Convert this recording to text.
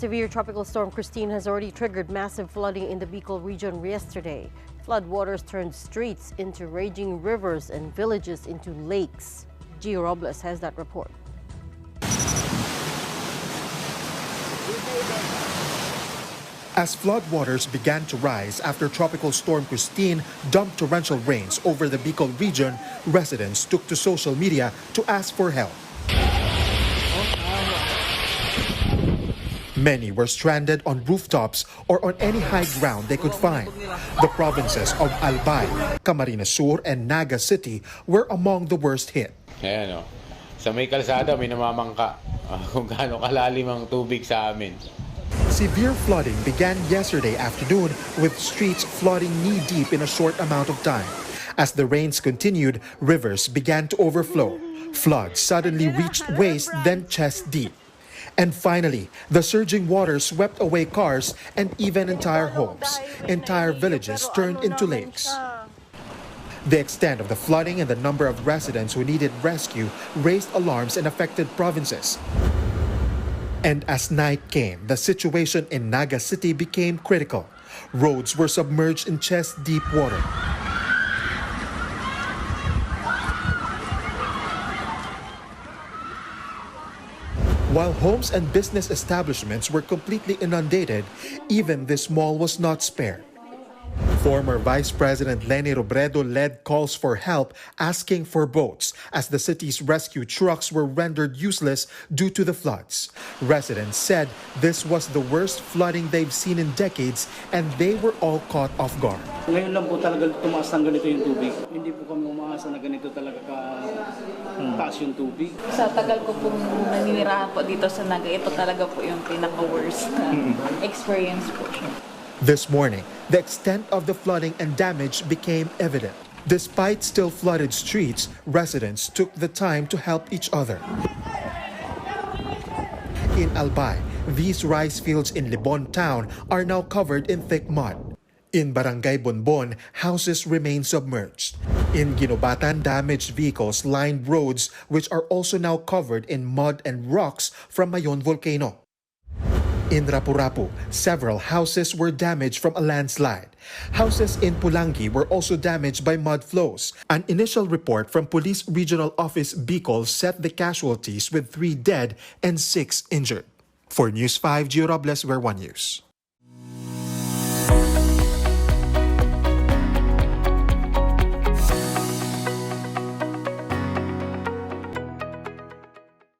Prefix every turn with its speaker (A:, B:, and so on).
A: Severe tropical storm Kristine has already triggered massive flooding in the Bicol region yesterday. Floodwaters turned streets into raging rivers and villages into lakes. Gio Robles has that report.
B: As floodwaters began to rise after Tropical Storm Kristine dumped torrential rains over the Bicol region, residents took to social media to ask for help. Many were stranded on rooftops or on any high ground they could find. The provinces of Albay, Camarines Sur, and Naga City were among the worst hit.
C: Ayan o. Sa may kalsada, may namamangka kung gaano kalalim ang tubig sa amin.
B: Severe flooding began yesterday afternoon with streets flooding knee-deep in a short amount of time. As the rains continued, rivers began to overflow. Floods suddenly reached waist, then chest-deep. And finally, the surging water swept away cars and even entire homes. Entire villages turned into lakes. The extent of the flooding and the number of residents who needed rescue raised alarms in affected provinces. And as night came, the situation in Naga City became critical. Roads were submerged in chest-deep water. While homes and business establishments were completely inundated, even this mall was not spared. Former Vice President Leni Robredo led calls for help, asking for boats, as the city's rescue trucks were rendered useless due to the floods. Residents said this was the worst flooding they've seen in decades, and they were all caught off guard.
D: Ngayon lang po talaga tumaas ng ganito yung tubig. Hindi po kami umaasa na ganito talaga taas yung tubig.
E: Sa tagal ko pong naninirahan po dito sa Naga, ito talaga po yung pinaka-worst experience po siya.
B: This morning, the extent of the flooding and damage became evident. Despite still flooded streets, residents took the time to help each other. In Albay, these rice fields in Libon town are now covered in thick mud. In Barangay Bonbon, houses remain submerged. In Ginobatan, damaged vehicles lined roads which are also now covered in mud and rocks from Mayon volcano. In Rapu-Rapu, several houses were damaged from a landslide. Houses in Pulangi were also damaged by mud flows. An initial report from Police Regional Office Bicol set the casualties with 3 dead and 6 injured. For News 5, Gio Robles, One News.